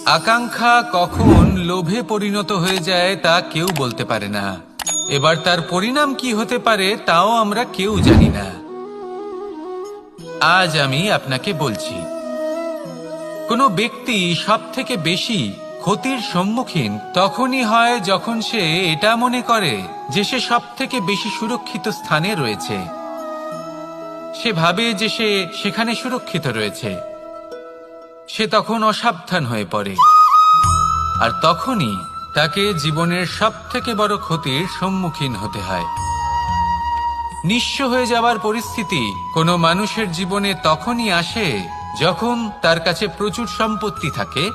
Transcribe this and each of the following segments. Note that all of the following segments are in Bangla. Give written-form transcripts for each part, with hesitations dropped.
আকাঙ্ক্ষা কখন লোভে পরিণত হয়ে যায় তা কেউ বলতে পারে না। এবার তার পরিণাম কি হতে পারে তাও আমরা কেউ জানি না। আজ আমি আপনাকে বলছি, কোনো ব্যক্তি সবথেকে বেশি ক্ষতির সম্মুখীন তখনই হয় যখন সে এটা মনে করে যে সে সবথেকে বেশি সুরক্ষিত স্থানে রয়েছে। সে ভাবে যে সে সেখানে সুরক্ষিত রয়েছে। সে তখন অসাবধান হয়ে পড়ে, আর তখনই তাকে জীবনের সবথেকে বড় ক্ষতির সম্মুখীন হতে হয়। নিঃস্ব হয়ে যাওয়ার পরিস্থিতি কোনো মানুষের জীবনে তখনই আসে যখন তার কাছে প্রচুর সম্পত্তি থাকে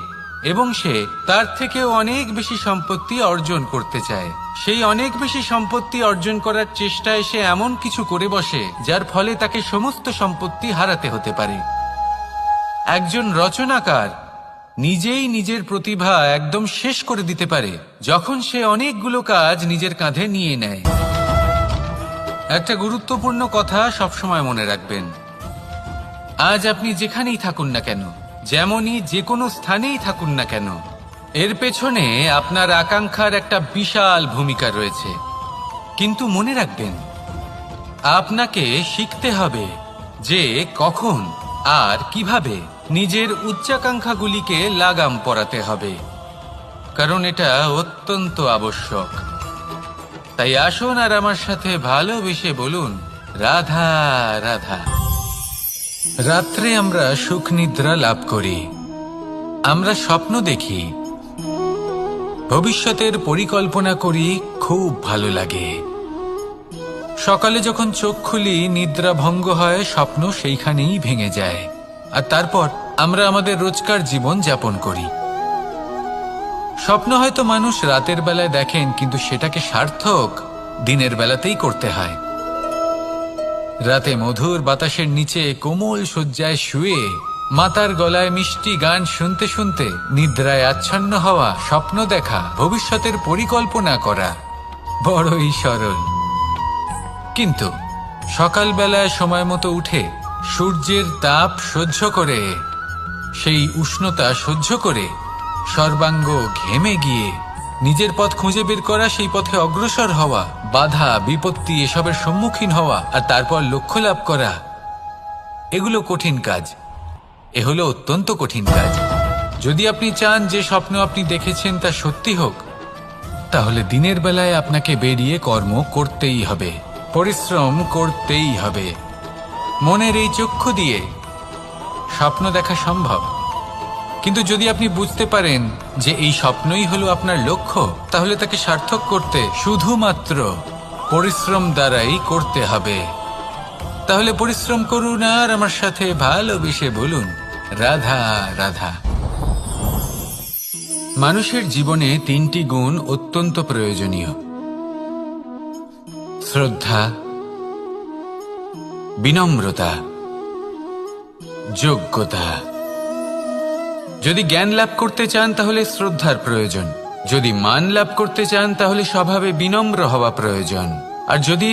এবং সে তার থেকেও অনেক বেশি সম্পত্তি অর্জন করতে চায়। সেই অনেক বেশি সম্পত্তি অর্জন করার চেষ্টায় সে এমন কিছু করে বসে যার ফলে তাকে সমস্ত সম্পত্তি হারাতে হতে পারে। একজন রচনাকার নিজেই নিজের প্রতিভা একদম শেষ করে দিতে পারে যখন সে অনেকগুলো কাজ নিজের কাঁধে নিয়ে নেয়। একটা গুরুত্বপূর্ণ কথা সবসময় মনে রাখবেন, আজ আপনি যেখানেই থাকুন না কেন, যেমনই যে কোনো স্থানেই থাকুন না কেন, এর পেছনে আপনার আকাঙ্ক্ষার একটা বিশাল ভূমিকা রয়েছে। কিন্তু মনে রাখবেন, আপনাকে শিখতে হবে যে কখন আর কিভাবে নিজের উচ্চাকাঙ্ক্ষাগুলিকে লাগাম পরাতে হবে, কারণ এটা অত্যন্ত আবশ্যক। তাই আসুন আর আমার সাথে ভালোবেসে বলুন, রাধা রাধা। রাত্রে আমরা সুখ নিদ্রা লাভ করি, আমরা স্বপ্ন দেখি, ভবিষ্যতের পরিকল্পনা করি, খুব ভালো লাগে। সকালে যখন চোখ খুলি নিদ্রা ভঙ্গ হয়, স্বপ্ন সেইখানেই ভেঙে যায়, আর তারপর আমরা আমাদের রোজকার জীবন যাপন করি। স্বপ্ন হয়তো মানুষ রাতের বেলায় দেখেন, কিন্তু সেটাকে সার্থক দিনের বেলাতেই করতে হয়। রাতে মধুর বাতাসের নিচে কোমল শয্যায় শুয়ে মাতার গলায় মিষ্টি গান শুনতে শুনতে নিদ্রায় আচ্ছন্ন হওয়া, স্বপ্ন দেখা, ভবিষ্যতের পরিকল্পনা করা বড়ই সরল। কিন্তু সকালবেলায় সময় মতো উঠে সূর্যের তাপ সহ্য করে, সেই উষ্ণতা সহ্য করে সর্বাঙ্গ ঘেমে গিয়ে নিজের পথ খুঁজে বের করা, সেই পথে অগ্রসর হওয়া, বাধা বিপত্তি এসবের সম্মুখীন হওয়া, আর তারপর লক্ষ্য লাভ করা, এগুলো কঠিন কাজ। এ হলো অত্যন্ত কঠিন কাজ। যদি আপনি চান যে স্বপ্ন আপনি দেখেছেন তা সত্যি হোক, তাহলে দিনের বেলায় আপনাকে বেরিয়ে কর্ম করতেই হবে, পরিশ্রম করতেই হবে। মনের এই চক্ষু দিয়ে স্বপ্ন দেখা সম্ভব, কিন্তু যদি আপনি বুঝতে পারেন যে এই স্বপ্নই হলো আপনার লক্ষ্য, তাহলে তাকে সার্থক করতে শুধুমাত্র পরিশ্রম দ্বারাই করতে হবে। তাহলে পরিশ্রম করুন আর আমার সাথে ভালোবেসে বলুন, রাধা রাধা। মানুষের জীবনে তিনটি গুণ অত্যন্ত প্রয়োজনীয়: শ্রদ্ধা, বিনম্রতা, যোগ্যতা। যদি জ্ঞান লাভ করতে চান তাহলে শ্রদ্ধার প্রয়োজন, যদি মান লাভ করতে চান তাহলে স্বভাবে বিনম্র হওয়া প্রয়োজন, আর যদি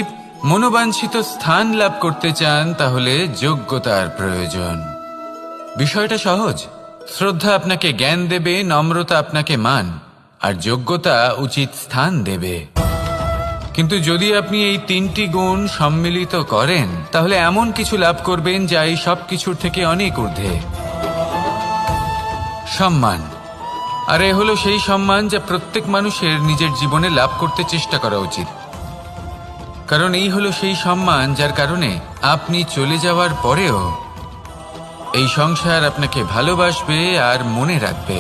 মনোবাঞ্ছিত স্থান লাভ করতে চান তাহলে যোগ্যতার প্রয়োজন। বিষয়টা সহজ। শ্রদ্ধা আপনাকে জ্ঞান দেবে, নম্রতা আপনাকে মান, আর যোগ্যতা উচিত স্থান দেবে। কিন্তু যদি আপনি এই তিনটি গুণ সম্মিলিত করেন তাহলে এমন কিছু লাভ করবেন যা এই সব কিছুর থেকে অনেক ঊর্ধ্বে। সম্মান। আর এ হলো সেই সম্মান যা প্রত্যেক মানুষের নিজের জীবনে লাভ করতে চেষ্টা করা উচিত, কারণ এই হলো সেই সম্মান যার কারণে আপনি চলে যাওয়ার পরেও এই সংসার আপনাকে ভালোবাসবে আর মনে রাখবে।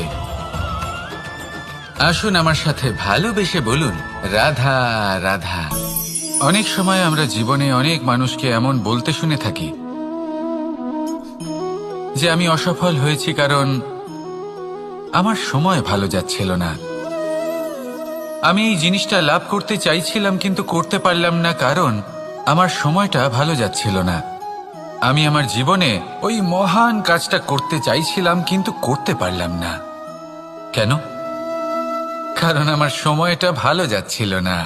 আসুন আমার সাথে ভালোবেসে বলুন, রাধা রাধা। অনেক সময় আমরা জীবনে অনেক মানুষকে এমন বলতে শুনে থাকি যে আমি অসফল হয়েছি কারণ আমার সময় ভালো যাচ্ছিল না, আমি এই জিনিসটা লাভ করতে চাইছিলাম কিন্তু করতে পারলাম না কারণ আমার সময়টা ভালো যাচ্ছিল না, আমি আমার জীবনে ওই মহান কাজটা করতে চাইছিলাম কিন্তু করতে পারলাম না। কেন? কারণ আমার সময়টা ভালো যাচ্ছিল না।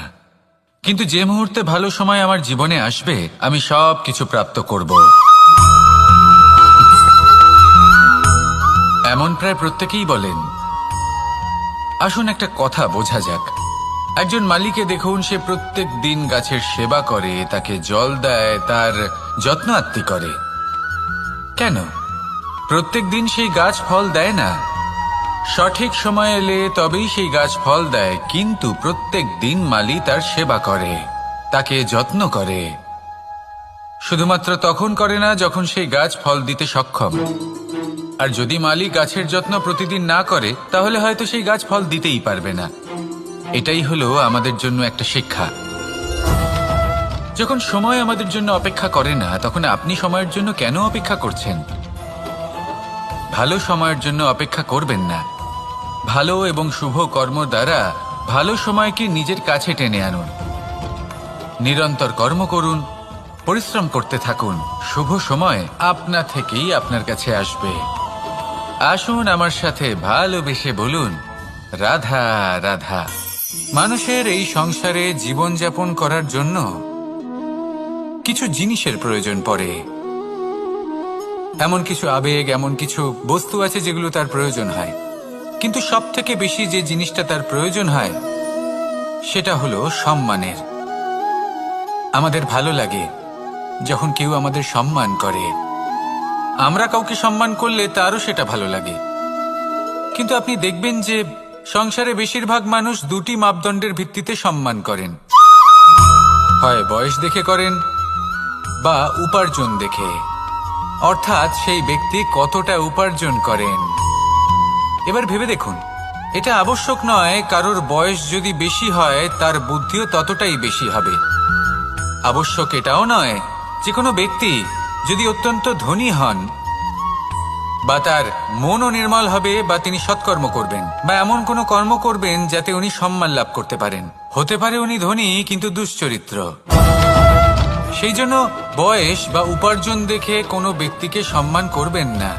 কিন্তু যে মুহূর্তে ভালো সময় আমার জীবনে আসবে আমি সব কিছু প্রাপ্ত করব। এমন প্রায় প্রত্যেকেই বলেন আসুন একটা কথা বোঝা যাক। একজন মালিকে দেখুন, সে প্রত্যেক দিন গাছের সেবা করে, তাকে জল দেয়, তার যত্ন আত্তি করে। কেন? প্রত্যেক দিন সেই গাছ ফল দেয় না। সঠিক সময় এলে তবেই সেই গাছ ফল দেয়, কিন্তু প্রত্যেক দিন মালি তার সেবা করে, তাকে যত্ন করে। শুধুমাত্র তখন করে না যখন সেই গাছ ফল দিতে সক্ষম। আর যদি মালি গাছের যত্ন প্রতিদিন না করে, তাহলে হয়তো সেই গাছ ফল দিতেই পারবে না। এটাই হলো আমাদের জন্য একটা শিক্ষা। যখন সময় আমাদের জন্য অপেক্ষা করে না, তখন আপনি সময়ের জন্য কেন অপেক্ষা করছেন? ভালো সময়ের জন্য অপেক্ষা করবেন না। ভালো এবং শুভ কর্ম দ্বারা ভালো সময়কে নিজের কাছে টেনে আনুন। নিরন্তর কর্ম করুন, পরিশ্রম করতে থাকুন। শুভ সময় আপনা থেকেই আপনার কাছে আসবে। আসুন আমার সাথে ভালোবেসে বলুন, রাধা রাধা। মানুষের এই সংসারে জীবনযাপন করার জন্য কিছু জিনিসের প্রয়োজন পড়ে। এমন কিছু আবেগ, এমন কিছু বস্তু আছে যেগুলো তার প্রয়োজন হয়। কিন্তু সব থেকে বেশি যে জিনিসটা তার প্রয়োজন হয় সেটা হলো সম্মানের। আমাদের ভালো লাগে যখন কেউ আমাদের সম্মান করে। আমরা কাউকে সম্মান করলে তারও সেটা ভালো লাগে। কিন্তু আপনি দেখবেন যে সংসারে বেশিরভাগ মানুষ দুটি মাপদণ্ডের ভিত্তিতে সম্মান করেন। হয় বয়স দেখে করেন বা উপার্জন দেখে, অর্থাৎ সেই ব্যক্তি কতটা উপার্জন করেন। এবার ভেবে দেখুন, এটা আবশ্যক নয় কারোর বয়স যদি বেশি হয় তার বুদ্ধিও ততটাই বেশি হবে। আবশ্যক এটাও নয় যে কোনো ব্যক্তি যদি অত্যন্ত ধনী হন বা তার মনও নির্মল হবে বা তিনি সৎকর্ম করবেন বা এমন কোনো কর্ম করবেন যাতে উনি সম্মান লাভ করতে পারেন। হতে পারে উনি ধনী কিন্তু দুশ্চরিত্র। সেই জন্য বয়স বা উপার্জন দেখে কোনো ব্যক্তিকে সম্মান করবেন না।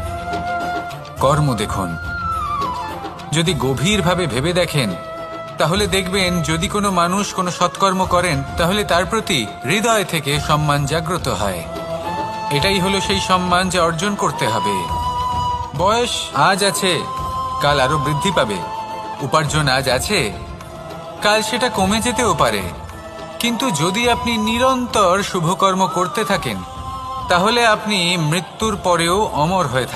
কর্ম দেখুন। যদি গভীরভাবে ভেবে দেখেন তাহলে দেখবেন যদি কোনো মানুষ কোনো সৎকর্ম করেন তাহলে তার প্রতি হৃদয় থেকে সম্মান জাগ্রত হয়। এটাই হলো সেই সম্মান যা অর্জন করতে হবে। বয়স আজ আছে, কাল আরো বৃদ্ধি পাবে। উপার্জন আজ আছে, কাল সেটা কমে যেতেও পারে। কিন্তু যদি আপনি নিরন্তর শুভকর্ম করতে থাকেন তাহলে আপনি মৃত্যুর পরেও অমর হয়ে থাকবেন।